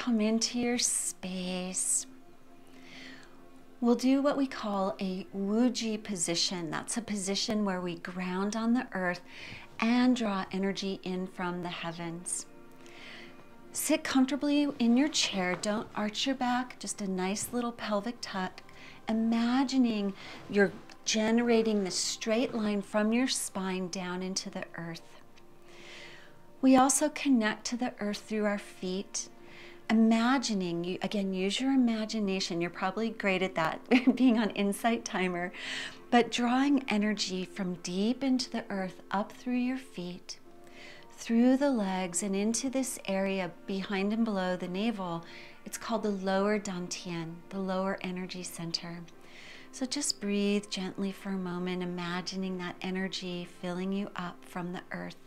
come into your space. We'll do what we call a Wuji position. That's a position where we ground on the earth and draw energy in from the heavens. Sit comfortably in your chair. Don't arch your back, just a nice little pelvic tuck. Imagining you're generating the straight line from your spine down into the earth. We also connect to the earth through our feet. Imagining, you again, use your imagination. You're probably great at that, being on Insight Timer, but drawing energy from deep into the earth up through your feet, through the legs, and into this area behind and below the navel. It's called the lower dantian, the lower energy center. So just breathe gently for a moment, imagining that energy filling you up from the earth.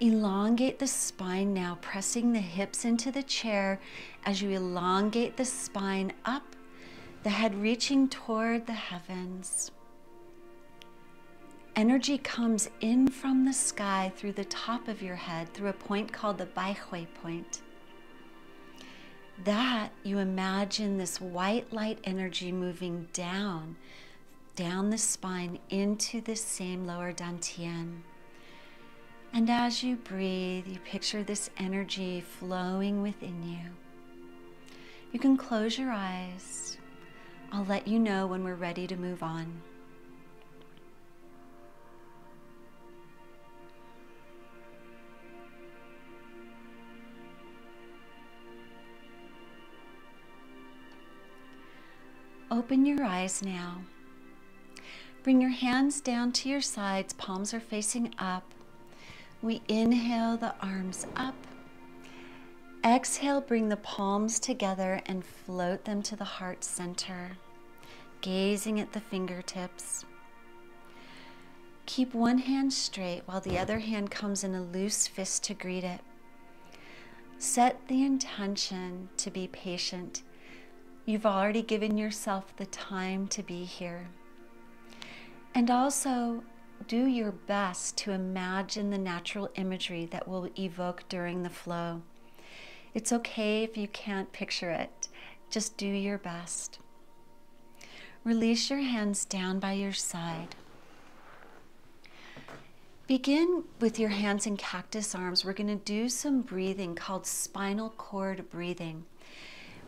Elongate the spine now, pressing the hips into the chair as you elongate the spine up, the head reaching toward the heavens. Energy comes in from the sky through the top of your head, through a point called the Baihui point. That, you imagine this white light energy moving down the spine into this same lower dantian. And as you breathe, you picture this energy flowing within you. You can close your eyes. I'll let you know when we're ready to move on. Open your eyes now. Bring your hands down to your sides, palms are facing up. We inhale the arms up. Exhale, bring the palms together and float them to the heart center, gazing at the fingertips. Keep one hand straight while the other hand comes in a loose fist to greet it. Set the intention to be patient. You've already given yourself the time to be here. And also, do your best to imagine the natural imagery that will evoke during the flow. It's okay if you can't picture it. Just do your best. Release your hands down by your side. Begin with your hands in cactus arms. We're going to do some breathing called spinal cord breathing.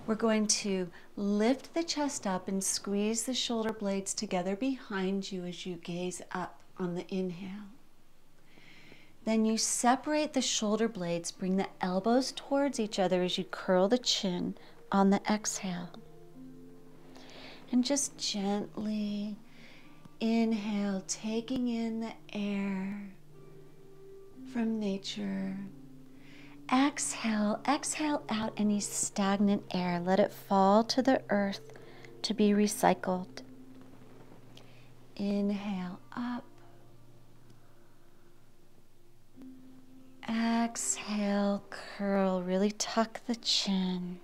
We're going to lift the chest up and squeeze the shoulder blades together behind you as you gaze up on the inhale. Then you separate the shoulder blades, bring the elbows towards each other as you curl the chin on the exhale. And just gently inhale, taking in the air from nature. Exhale, exhale out any stagnant air. Let it fall to the earth to be recycled. Inhale up. Exhale, curl, really tuck the chin.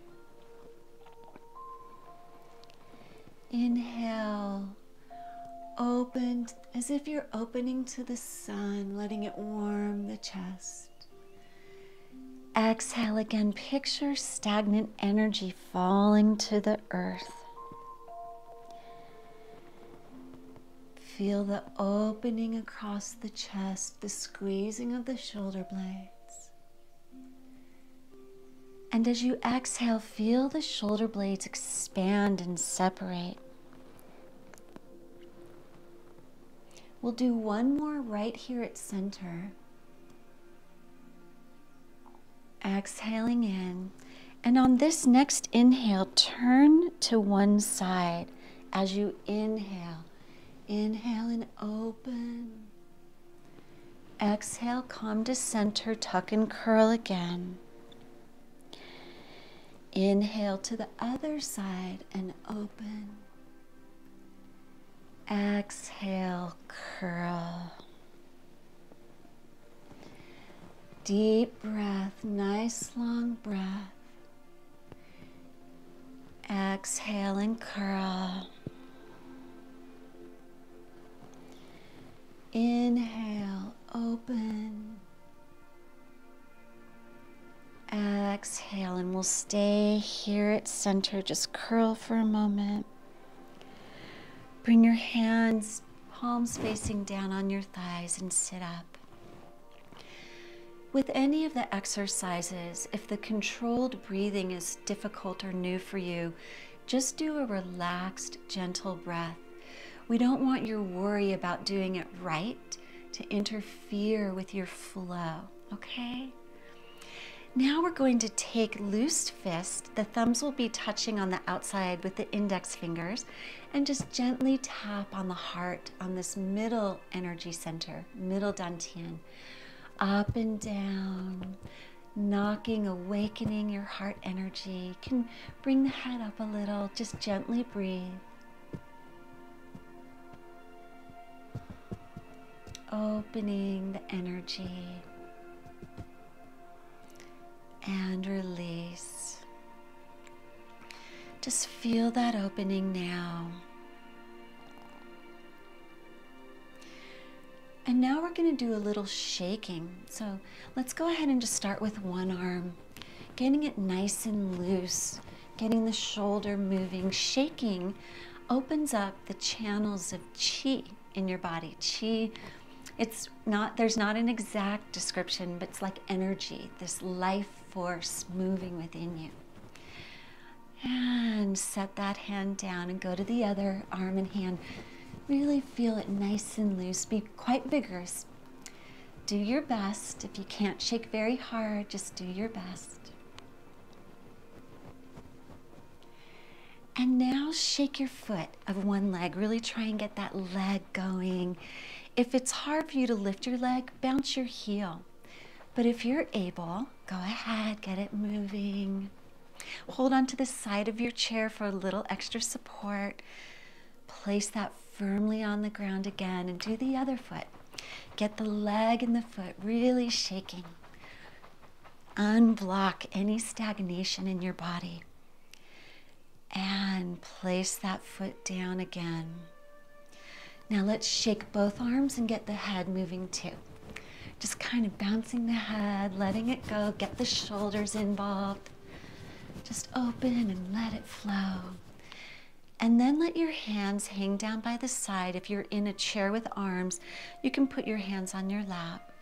Inhale, open as if you're opening to the sun, letting it warm the chest. Exhale again, picture stagnant energy falling to the earth. Feel the opening across the chest, the squeezing of the shoulder blades. And as you exhale, feel the shoulder blades expand and separate. We'll do one more right here at center. Exhaling in. And on this next inhale, turn to one side as you inhale. Inhale and open. Exhale, come to center, tuck and curl again. Inhale to the other side and open. Exhale, curl. Deep breath, nice long breath. Exhale and curl. Inhale, open. Exhale, and we'll stay here at center. Just curl for a moment. Bring your hands, palms facing down on your thighs, and sit up. With any of the exercises, if the controlled breathing is difficult or new for you, just do a relaxed, gentle breath. We don't want your worry about doing it right to interfere with your flow, okay? Now we're going to take loose fist. The thumbs will be touching on the outside with the index fingers, and just gently tap on the heart, on this middle energy center, middle dantian, up and down, knocking, awakening your heart energy. You can bring the head up a little, just gently breathe. Opening the energy. And release. Just feel that opening now. And now we're going to do a little shaking. So let's go ahead and just start with one arm, getting it nice and loose, getting the shoulder moving. Shaking opens up the channels of qi in your body. Qi, there's not an exact description, but it's like energy, this life force moving within you. And set that hand down and go to the other arm and hand. Really feel it nice and loose. Be quite vigorous. Do your best. If you can't shake very hard, just do your best. And now shake your foot of one leg. Really try and get that leg going. If it's hard for you to lift your leg, bounce your heel. But if you're able, go ahead, get it moving. Hold on to the side of your chair for a little extra support. Place that firmly on the ground again, and do the other foot. Get the leg and the foot really shaking. Unblock any stagnation in your body. And place that foot down again. Now let's shake both arms and get the head moving too. Just kind of bouncing the head, letting it go, get the shoulders involved. Just open and let it flow. And then let your hands hang down by the side. If you're in a chair with arms, you can put your hands on your lap.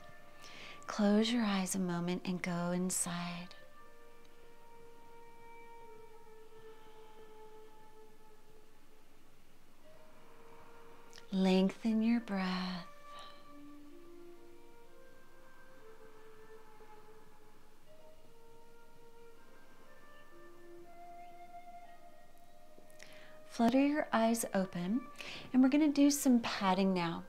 Close your eyes a moment and go inside. Lengthen your breath. Flutter your eyes open, and we're going to do some patting now.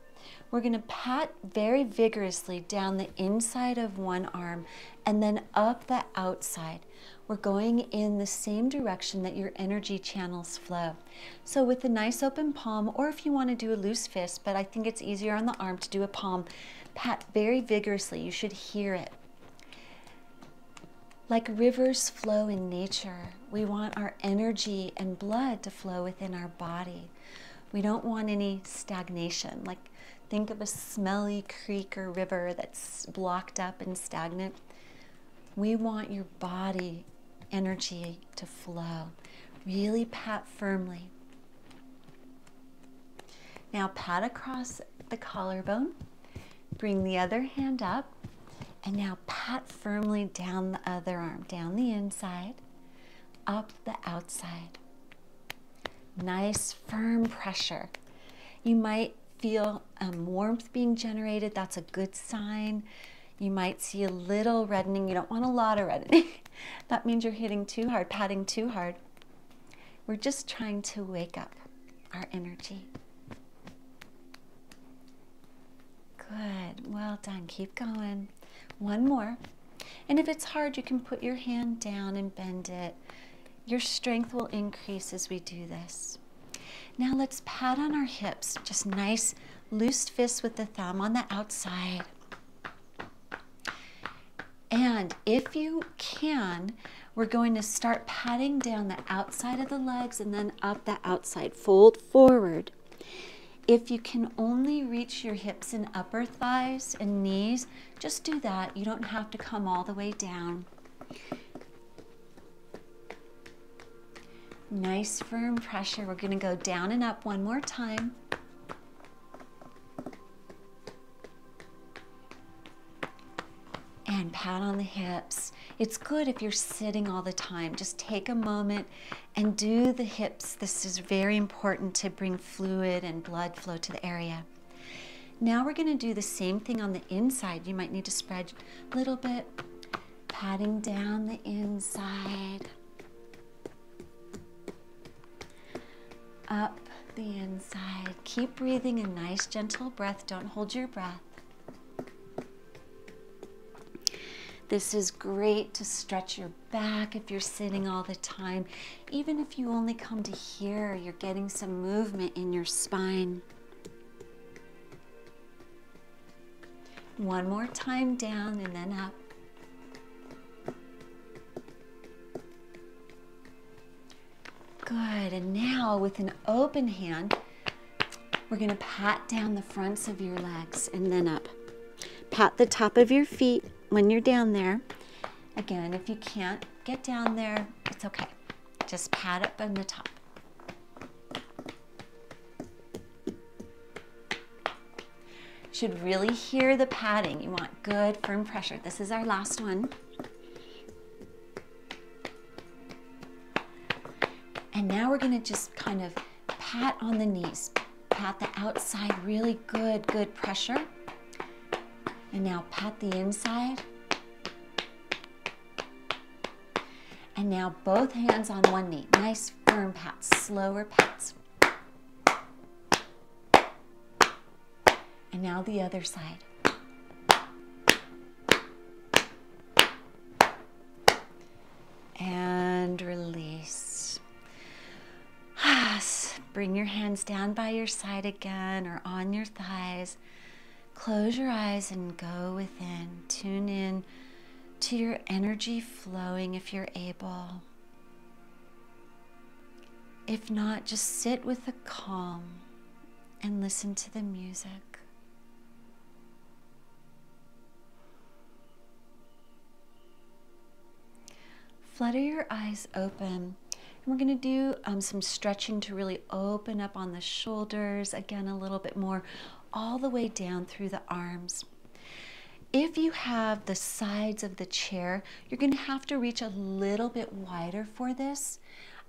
We're going to pat very vigorously down the inside of one arm and then up the outside. We're going in the same direction that your energy channels flow. So with a nice open palm, or if you want to do a loose fist, but I think it's easier on the arm to do a palm, pat very vigorously. You should hear it. Like rivers flow in nature, we want our energy and blood to flow within our body. We don't want any stagnation. Like think of a smelly creek or river that's blocked up and stagnant. We want your body energy to flow. Really pat firmly. Now pat across the collarbone. Bring the other hand up. And now pat firmly down the other arm, down the inside, up the outside. Nice firm pressure. You might feel warmth being generated. That's a good sign. You might see a little reddening. You don't want a lot of reddening. That means you're hitting too hard, patting too hard. We're just trying to wake up our energy. Good, well done. Keep going. One more. And if it's hard, you can put your hand down and bend it. Your strength will increase as we do this. Now let's pat on our hips. Just nice loose fists with the thumb on the outside. And if you can, we're going to start patting down the outside of the legs and then up the outside. Fold forward. If you can only reach your hips and upper thighs and knees, just do that. You don't have to come all the way down. Nice firm pressure. We're going to go down and up one more time. And pat on the hips. It's good if you're sitting all the time. Just take a moment and do the hips. This is very important to bring fluid and blood flow to the area. Now we're going to do the same thing on the inside. You might need to spread a little bit, patting down the inside, up the inside. Keep breathing a nice gentle breath. Don't hold your breath. This is great to stretch your back if you're sitting all the time. Even if you only come to here, you're getting some movement in your spine. One more time down and then up. Good, and now with an open hand, we're going to pat down the fronts of your legs and then up. Pat the top of your feet when you're down there. Again, if you can't get down there, it's okay. Just pat up on the top. Should really hear the patting. You want good firm pressure. This is our last one. And now we're going to just kind of pat on the knees. Pat the outside, really good pressure. And now pat the inside. And now both hands on one knee. Nice firm pats, slower pats. And now the other side. And release. Bring your hands down by your side again or on your thighs. Close your eyes and go within. Tune in to your energy flowing if you're able. If not, just sit with the calm and listen to the music. Flutter your eyes open. And we're going to do some stretching to really open up on the shoulders. Again, a little bit more all the way down through the arms. If you have the sides of the chair, you're going to have to reach a little bit wider for this.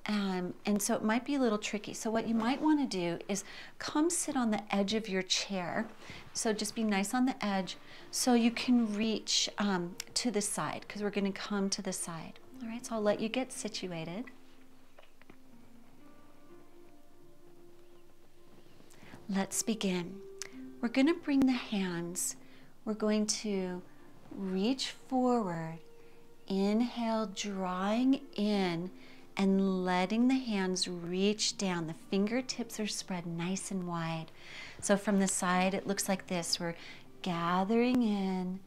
And so it might be a little tricky. So what you might want to do is come sit on the edge of your chair. So just be nice on the edge so you can reach to the side, because we're going to come to the side. All right, so I'll let you get situated. Let's begin. We're going to bring the hands. We're going to reach forward. Inhale, drawing in and letting the hands reach down. The fingertips are spread nice and wide. So from the side, it looks like this. We're gathering in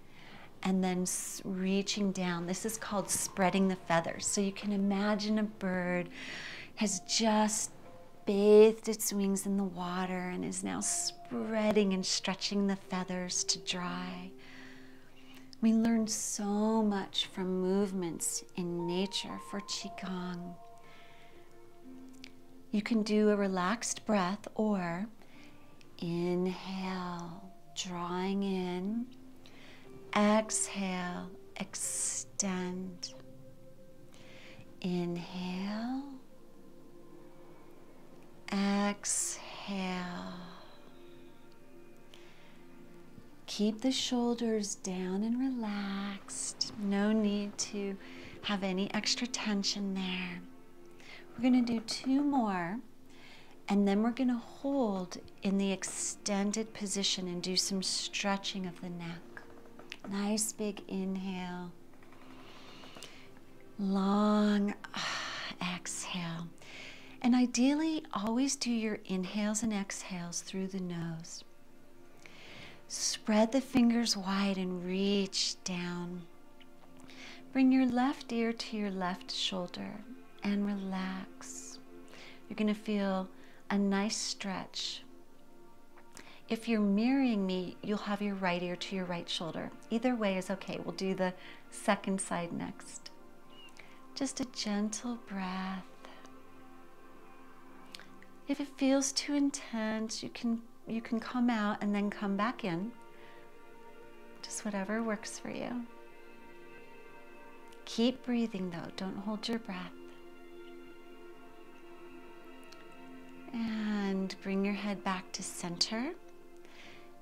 and then reaching down. This is called spreading the feathers. So you can imagine a bird has just bathed its wings in the water and is now spreading and stretching the feathers to dry. We learn so much from movements in nature for Qigong. You can do a relaxed breath or inhale, drawing in, exhale, extend, inhale, exhale. Keep the shoulders down and relaxed. No need to have any extra tension there. We're going to do 2 more, and then we're going to hold in the extended position and do some stretching of the neck. Nice big inhale. Long exhale. And ideally, always do your inhales and exhales through the nose. Spread the fingers wide and reach down. Bring your left ear to your left shoulder and relax. You're going to feel a nice stretch. if you're mirroring me, you'll have your right ear to your right shoulder. Either way is okay. We'll do the second side next. Just a gentle breath. If it feels too intense, you can come out and then come back in. Just whatever works for you. Keep breathing though, don't hold your breath. And bring your head back to center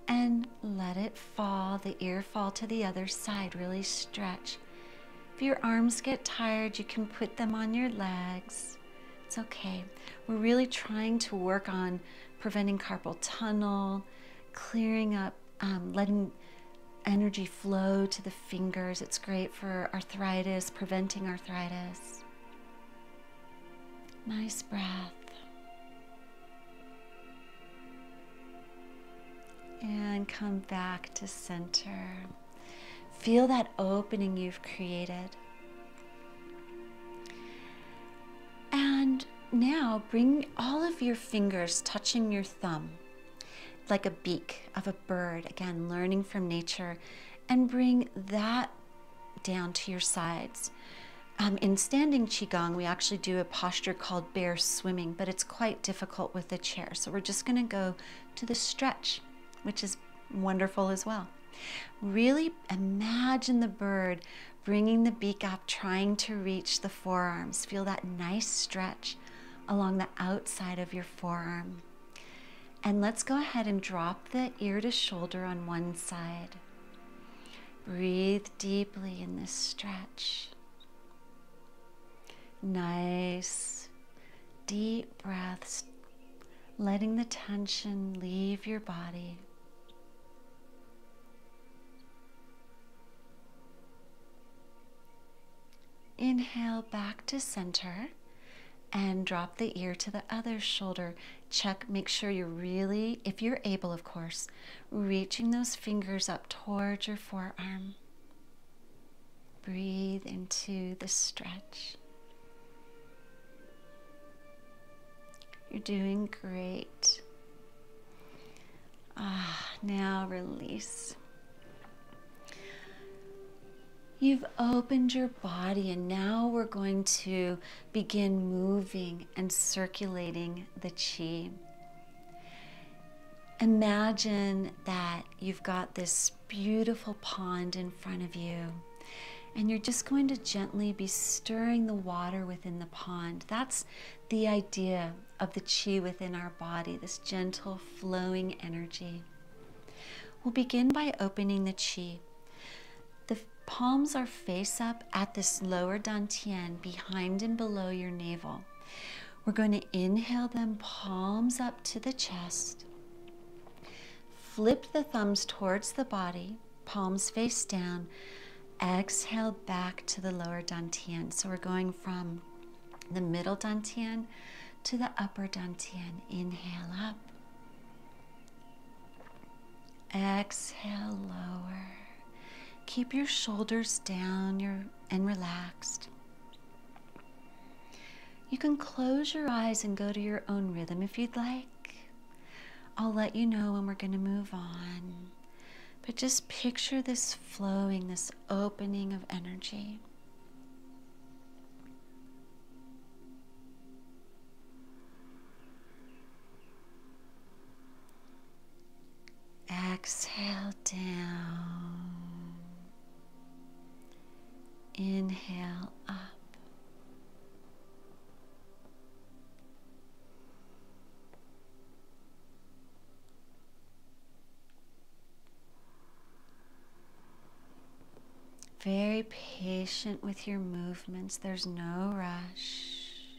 and let it fall, the ear fall to the other side, really stretch. If your arms get tired, you can put them on your legs. It's okay. We're really trying to work on preventing carpal tunnel, clearing up, letting energy flow to the fingers. It's great for arthritis, preventing arthritis. Nice breath. And come back to center. Feel that opening you've created. And now bring all of your fingers touching your thumb, like a beak of a bird, again, learning from nature, and bring that down to your sides. In standing Qigong, we actually do a posture called bear swimming, but it's quite difficult with the chair. So we're just gonna go to the stretch, which is wonderful as well. Really imagine the bird bringing the beak up, trying to reach the forearms. Feel that nice stretch along the outside of your forearm. And let's go ahead and drop the ear to shoulder on one side. Breathe deeply in this stretch. Nice, deep breaths, letting the tension leave your body. Inhale back to center and drop the ear to the other shoulder. Check, make sure you're really, if you're able, of course, reaching those fingers up towards your forearm. Breathe into the stretch. You're doing great. Now release. You've opened your body, and now we're going to begin moving and circulating the qi. Imagine that you've got this beautiful pond in front of you, and you're just going to gently be stirring the water within the pond. That's the idea of the qi within our body, this gentle flowing energy. We'll begin by opening the qi. The palms are face up at this lower dantian, behind and below your navel. We're going to inhale them, palms up to the chest. Flip the thumbs towards the body, palms face down. Exhale back to the lower dantian. So we're going from the middle dantian to the upper dantian. Inhale up. Exhale, lower. Keep your shoulders down and relaxed. You can close your eyes and go to your own rhythm if you'd like. I'll let you know when we're going to move on. But just picture this flowing, this opening of energy. Exhale down. Inhale up. Very patient with your movements. There's no rush.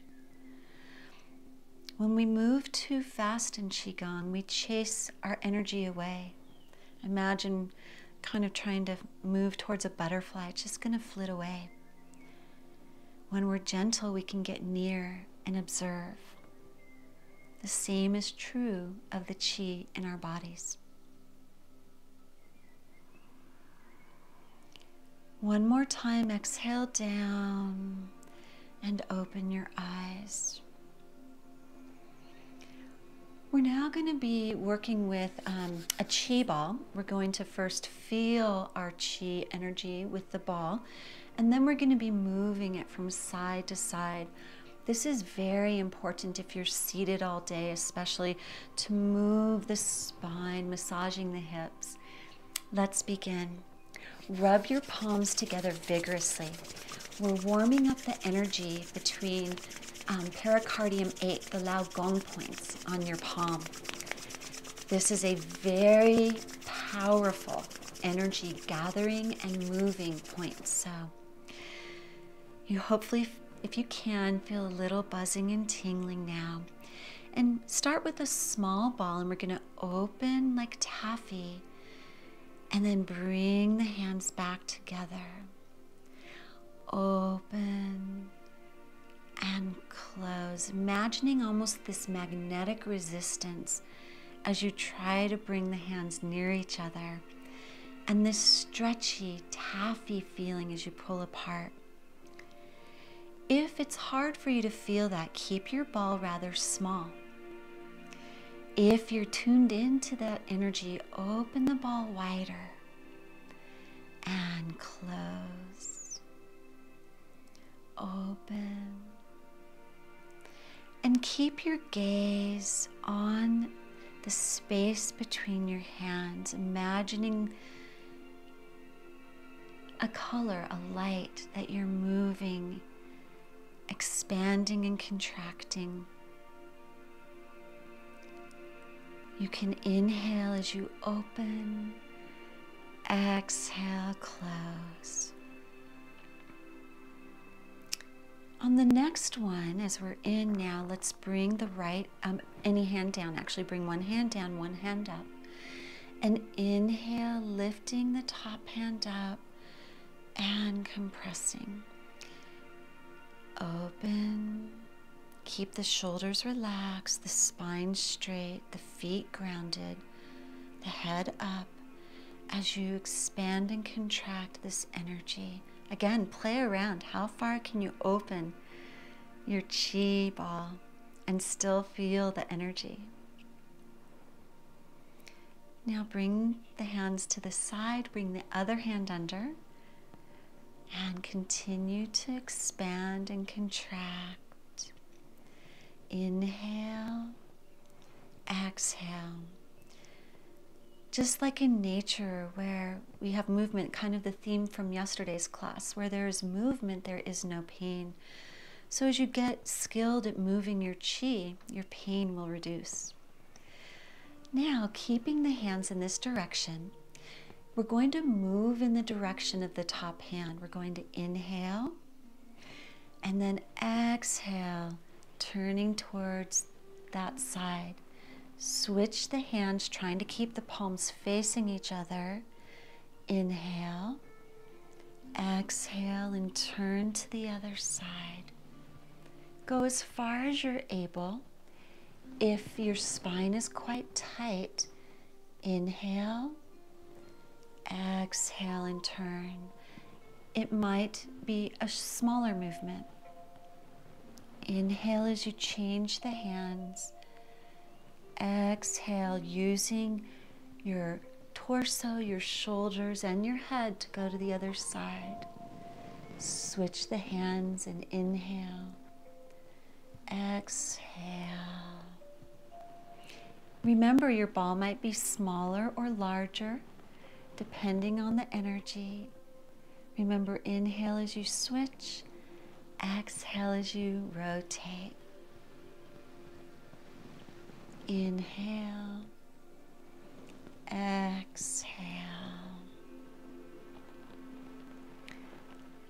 When we move too fast in Qigong, we chase our energy away. Imagine kind of trying to move towards a butterfly. It's just going to flit away. When we're gentle, we can get near and observe. The same is true of the qi in our bodies. One more time, exhale down and open your eyes. We're now going to be working with a Qi ball. We're going to first feel our Qi energy with the ball, and then we're going to be moving it from side to side. This is very important if you're seated all day, especially to move the spine, massaging the hips. Let's begin. Rub your palms together vigorously. We're warming up the energy between pericardium 8, the Lao Gong points on your palm. This is a very powerful energy gathering and moving point. So you hopefully, if you can, feel a little buzzing and tingling now. And start with a small ball, and we're going to open like taffy and then bring the hands back together. Open and close, imagining almost this magnetic resistance as you try to bring the hands near each other, and this stretchy, taffy feeling as you pull apart. If it's hard for you to feel that, keep your ball rather small. If you're tuned into that energy, open the ball wider and close. Open. And keep your gaze on the space between your hands, imagining a color, a light that you're moving, expanding and contracting. You can inhale as you open, exhale, close. On the next one, as we're in now, let's bring the right, any hand down. Actually, bring one hand down, one hand up. And inhale, lifting the top hand up and compressing. Open. Keep the shoulders relaxed, the spine straight, the feet grounded, the head up as you expand and contract this energy. Again, play around. How far can you open your Qi ball and still feel the energy? Now bring the hands to the side, bring the other hand under, and continue to expand and contract. Inhale, exhale. Just like in nature, where we have movement, kind of the theme from yesterday's class, where there is movement, there is no pain. So as you get skilled at moving your Qi, your pain will reduce. Now, keeping the hands in this direction, we're going to move in the direction of the top hand. We're going to inhale, and then exhale, turning towards that side. Switch the hands, trying to keep the palms facing each other. Inhale, exhale, and turn to the other side. Go as far as you're able. If your spine is quite tight, inhale, exhale, and turn. It might be a smaller movement. Inhale as you change the hands. Exhale, using your torso, your shoulders, and your head to go to the other side. Switch the hands and inhale. Exhale. Remember, your ball might be smaller or larger, depending on the energy. Remember, inhale as you switch, exhale as you rotate. Inhale, exhale.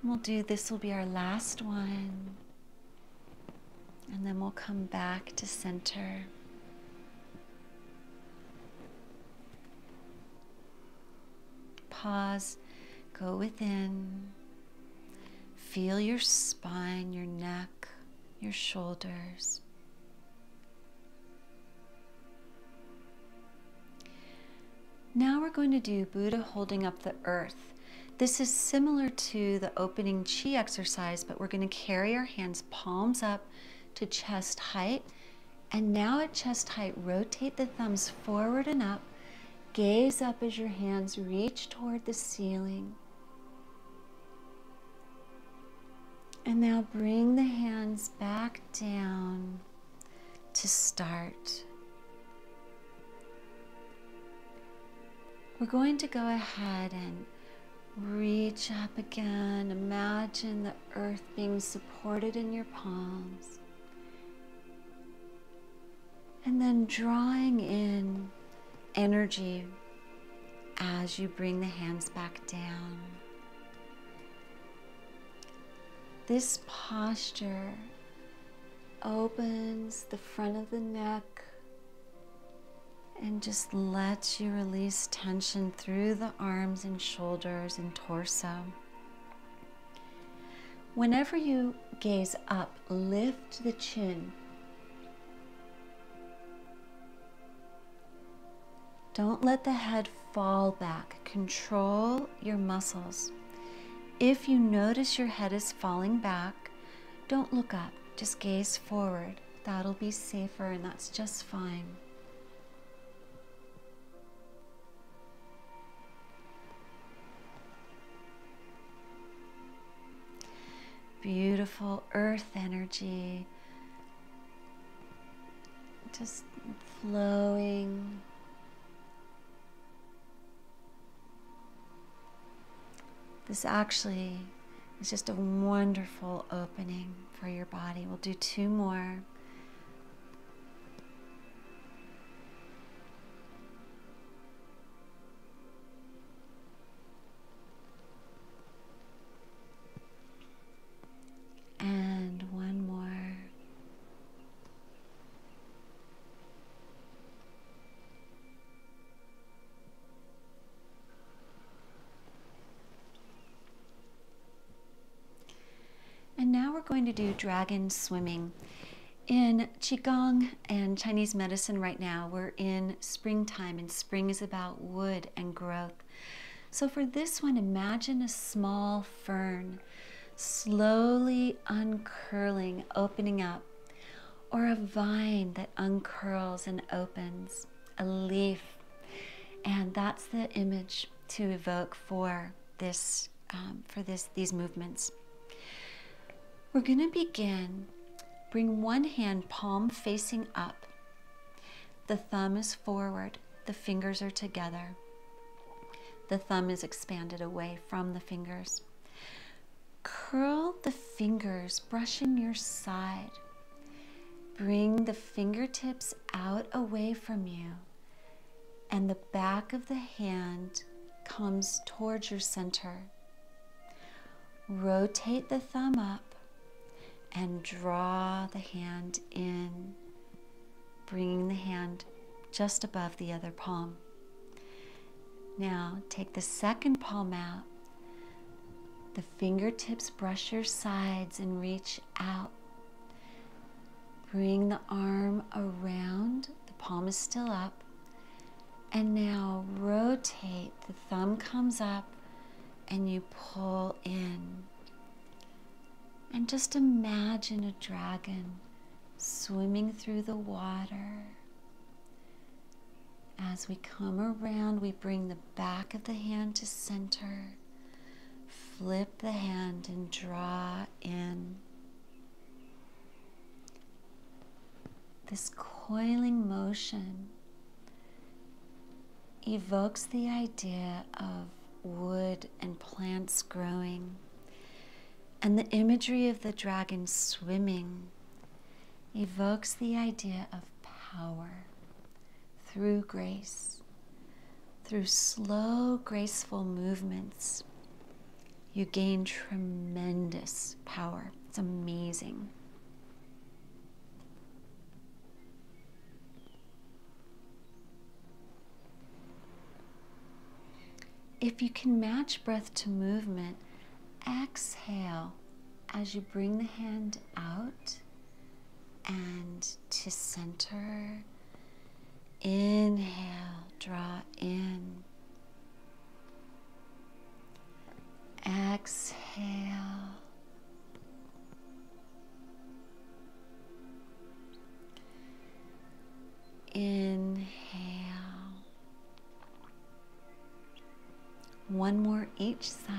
We'll do, this will be our last one, and then we'll come back to center. Pause, go within, feel your spine, your neck, your shoulders. Now we're going to do Buddha holding up the earth. This is similar to the opening Qi exercise, but we're going to carry our hands palms up to chest height And now at chest height, rotate the thumbs forward and up. Gaze up as your hands reach toward the ceiling. And now bring the hands back down to start. We're going to go ahead and reach up again. Imagine the earth being supported in your palms. And then drawing in energy as you bring the hands back down. This posture opens the front of the neck and just lets you release tension through the arms and shoulders and torso. Whenever you gaze up, lift the chin. Don't let the head fall back. Control your muscles. If you notice your head is falling back, don't look up. Just gaze forward. That'll be safer, and that's just fine. Beautiful earth energy. Just flowing. This actually is just a wonderful opening for your body. We'll do 2 more. And 1 more. And now we're going to do dragon swimming. In Qigong and Chinese medicine right now, we're in springtime, and spring is about wood and growth. So for this one, imagine a small fern slowly uncurling, opening up, or a vine that uncurls and opens, a leaf. And that's the image to evoke for this, these movements. We're going to begin. Bring one hand palm facing up. The thumb is forward. The fingers are together. The thumb is expanded away from the fingers. Curl the fingers, brushing your side. Bring the fingertips out away from you, and the back of the hand comes towards your center. Rotate the thumb up and draw the hand in, bringing the hand just above the other palm. Now take the second palm out. The fingertips brush your sides and reach out. Bring the arm around, the palm is still up. And now rotate, the thumb comes up and you pull in. And just imagine a dragon swimming through the water. As we come around, we bring the back of the hand to center. Flip the hand and draw in. This coiling motion evokes the idea of wood and plants growing. And the imagery of the dragon swimming evokes the idea of power through grace. Through slow, graceful movements, you gain tremendous power. It's amazing. If you can match breath to movement, exhale as you bring the hand out and to center. Inhale, draw in. Exhale. One more each side.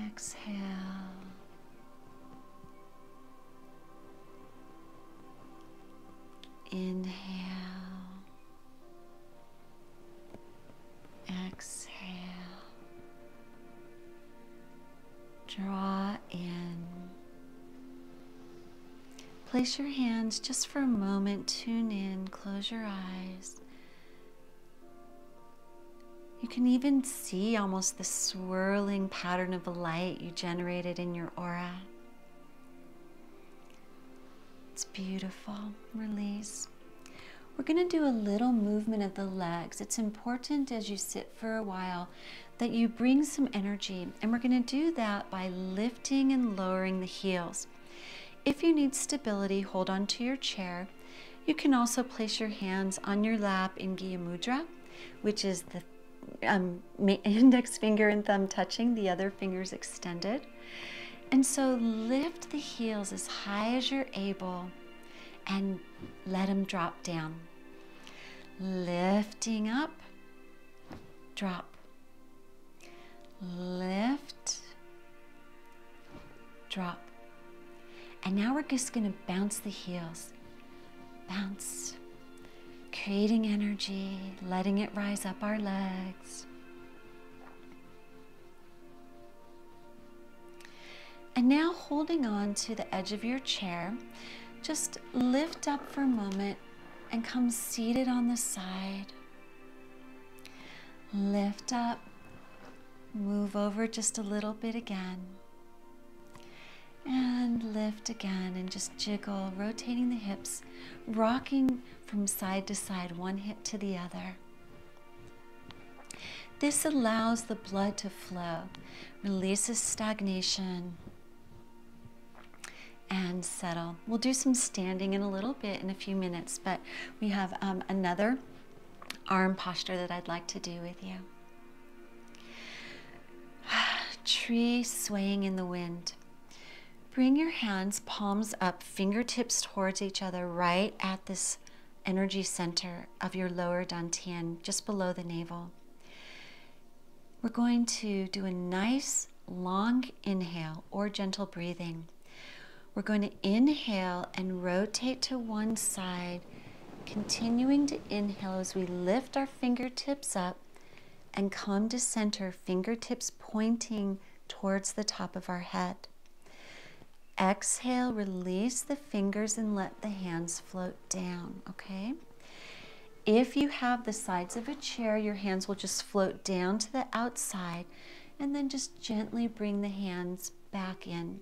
Exhale. Inhale. Exhale. Draw in. Place your hands just for a moment, tune in, close your eyes. You can even see almost the swirling pattern of light you generated in your aura. It's beautiful. Release. We're going to do a little movement of the legs. It's important as you sit for a while that you bring some energy, and we're going to do that by lifting and lowering the heels. If you need stability, hold on to your chair. You can also place your hands on your lap in Gya Mudra, which is the index finger and thumb touching, the other fingers extended. And so lift the heels as high as you're able and let them drop down. Lifting up, drop. Lift, drop. And now we're just going to bounce the heels. Bounce. Creating energy, letting it rise up our legs. And now holding on to the edge of your chair, just lift up for a moment and come seated on the side. Lift up, move over just a little bit again. And lift again and just jiggle, rotating the hips, rocking from side to side, one hip to the other. This allows the blood to flow, releases stagnation, and settle. We'll do some standing in a little bit in a few minutes, but we have another arm posture that I'd like to do with you. Tree swaying in the wind. Bring your hands, palms up, fingertips towards each other, right at this energy center of your lower dantian, just below the navel. We're going to do a nice long inhale or gentle breathing. We're going to inhale and rotate to one side, continuing to inhale as we lift our fingertips up and come to center, fingertips pointing towards the top of our head. Exhale, release the fingers and let the hands float down, okay? If you have the sides of a chair, your hands will just float down to the outside and then just gently bring the hands back in.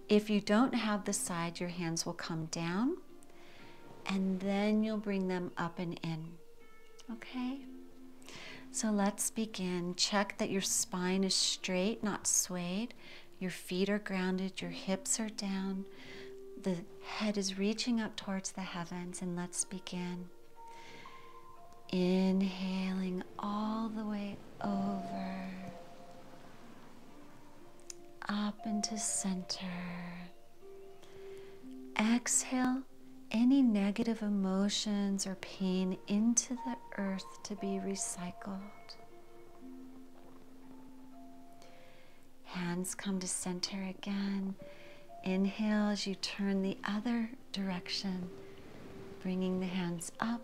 If you don't have the side, your hands will come down and then you'll bring them up and in, okay? So let's begin. Check that your spine is straight, not swayed. Your feet are grounded, your hips are down, the head is reaching up towards the heavens, and let's begin. Inhaling all the way over, up into center. Exhale any negative emotions or pain into the earth to be recycled. Hands come to center again. Inhale as you turn the other direction, bringing the hands up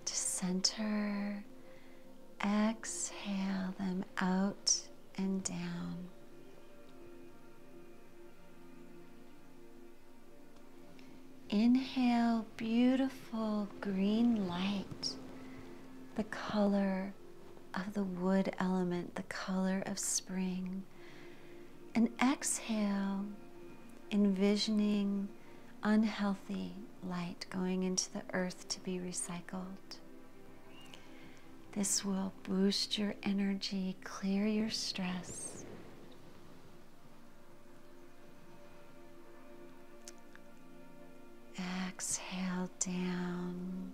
to center. Exhale them out and down. Inhale beautiful green light, the color of the wood element, the color of spring. And exhale, envisioning unhealthy light going into the earth to be recycled. This will boost your energy, clear your stress. Exhale down.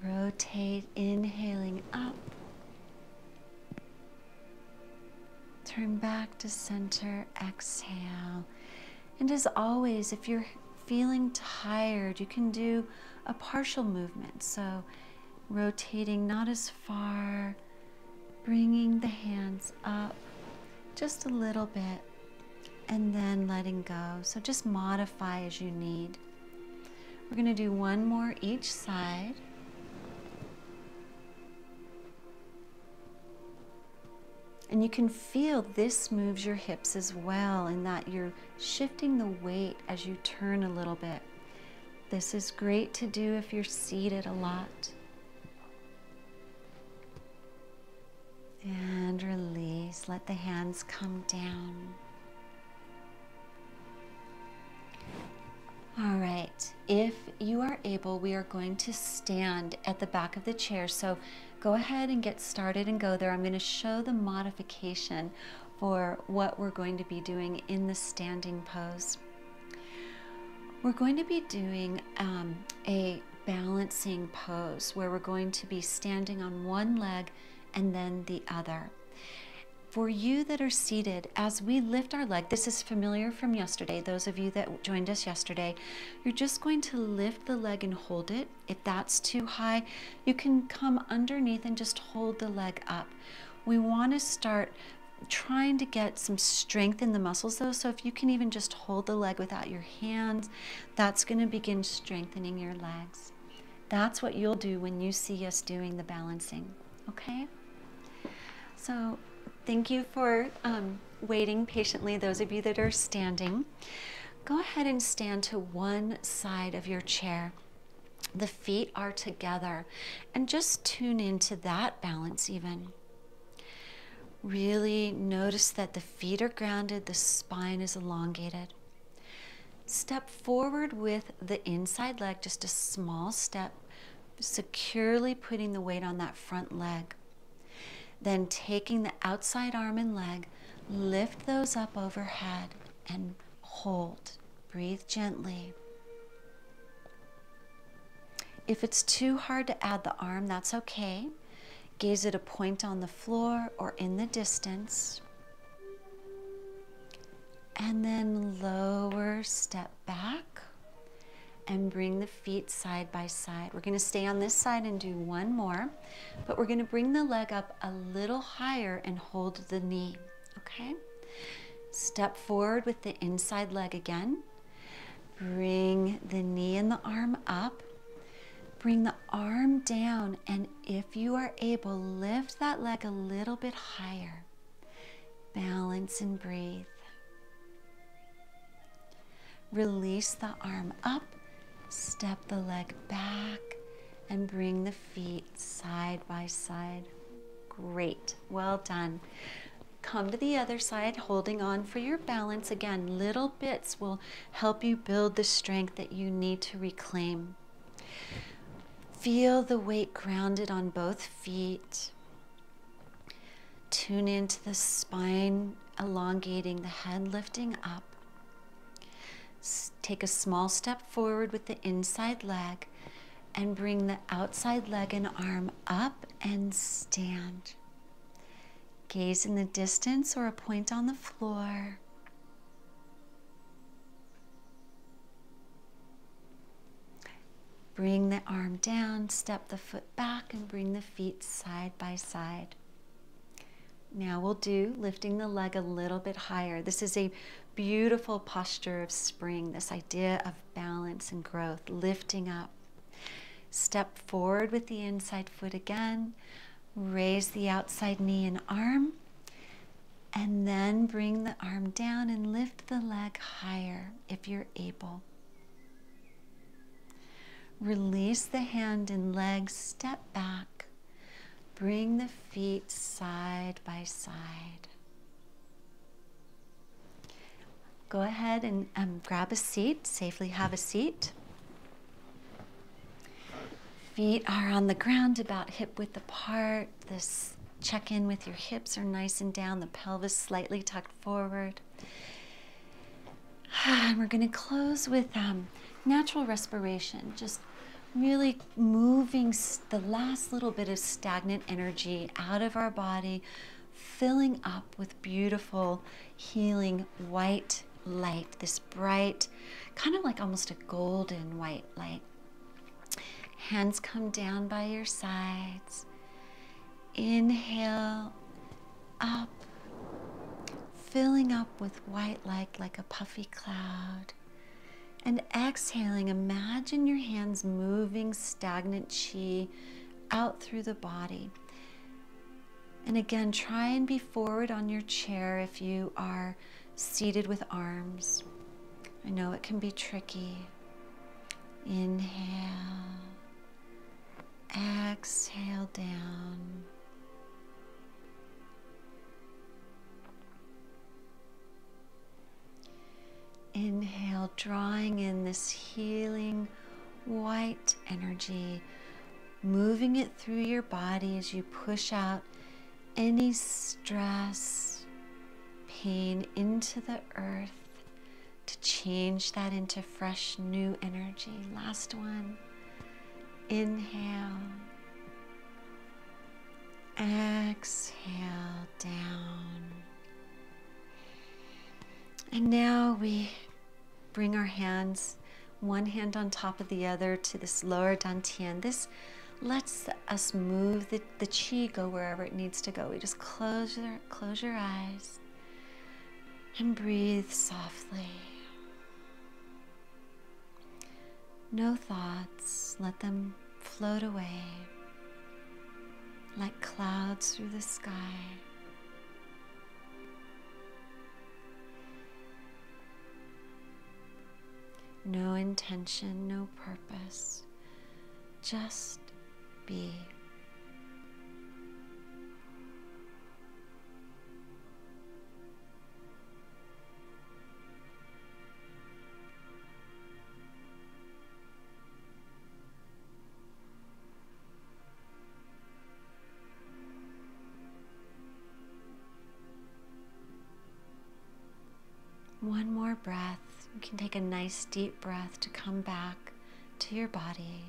Rotate, inhaling up. Turn back to center, exhale. And as always, if you're feeling tired, you can do a partial movement. So rotating not as far, bringing the hands up just a little bit, and then letting go. So just modify as you need. We're going to do one more each side. And you can feel this moves your hips as well, in that you're shifting the weight as you turn a little bit. This is great to do if you're seated a lot. And release. Let the hands come down. All right. If you are able, we are going to stand at the back of the chair. So go ahead and get started and go there. I'm going to show the modification for what we're going to be doing in the standing pose. We're going to be doing a balancing pose where we're going to be standing on one leg and then the other. For you that are seated, as we lift our leg, this is familiar from yesterday, those of you that joined us yesterday, you're just going to lift the leg and hold it. If that's too high, you can come underneath and just hold the leg up. We want to start trying to get some strength in the muscles though, so if you can even just hold the leg without your hands, that's going to begin strengthening your legs. That's what you'll do when you see us doing the balancing, okay? So thank you for waiting patiently, those of you that are standing. Go ahead and stand to one side of your chair. The feet are together, and just tune into that balance even. Really notice that the feet are grounded, the spine is elongated. Step forward with the inside leg, just a small step, securely putting the weight on that front leg. Then taking the outside arm and leg, lift those up overhead and hold. Breathe gently. If it's too hard to add the arm, that's okay. Gaze at a point on the floor or in the distance. And then lower, step back, and bring the feet side by side. We're going to stay on this side and do one more, but we're going to bring the leg up a little higher and hold the knee, okay? Step forward with the inside leg again. Bring the knee and the arm up. Bring the arm down, and if you are able, lift that leg a little bit higher. Balance and breathe. Release the arm up, step the leg back, and bring the feet side by side. Great, well done. Come to the other side, holding on for your balance. Again, little bits will help you build the strength that you need to reclaim. Feel the weight grounded on both feet. Tune into the spine, elongating, the head lifting up. Take a small step forward with the inside leg and bring the outside leg and arm up and stand. Gaze in the distance or a point on the floor. Bring the arm down, step the foot back, and bring the feet side by side. Now we'll do lifting the leg a little bit higher. This is a beautiful posture of spring, this idea of balance and growth, lifting up. Step forward with the inside foot again. Raise the outside knee and arm. And then bring the arm down and lift the leg higher if you're able. Release the hand and leg, step back. Bring the feet side by side. Go ahead and grab a seat, safely have a seat. Feet are on the ground about hip width apart. This check in with your hips are nice and down, the pelvis slightly tucked forward. And we're going to close with natural respiration, just really moving the last little bit of stagnant energy out of our body, filling up with beautiful, healing white light, this bright, kind of like almost a golden white light. Hands come down by your sides. Inhale up, filling up with white light like a puffy cloud. And exhaling, imagine your hands moving stagnant chi out through the body. And again, try and be forward on your chair if you are seated with arms. I know it can be tricky. Inhale, exhale down. Inhale, drawing in this healing white energy, moving it through your body as you push out any stress, pain into the earth to change that into fresh new energy. Last one. Inhale. Exhale down. And now we bring our hands, one hand on top of the other, to this lower dantian. This lets us move the qi go wherever it needs to go. We just close your eyes and breathe softly. No thoughts, let them float away like clouds through the sky. No intention, no purpose, just be. One more breath. You can take a nice deep breath to come back to your body.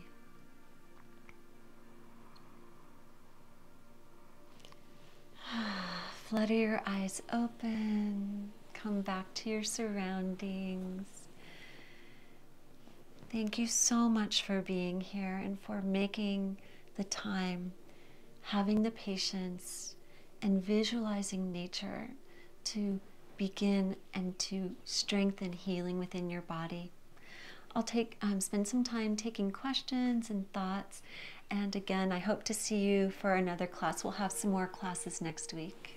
Flutter your eyes open. Come back to your surroundings. Thank you so much for being here and for making the time, having the patience, and visualizing nature to begin and to strengthen healing within your body. I'll spend some time taking questions and thoughts. And again, I hope to see you for another class. We'll have some more classes next week.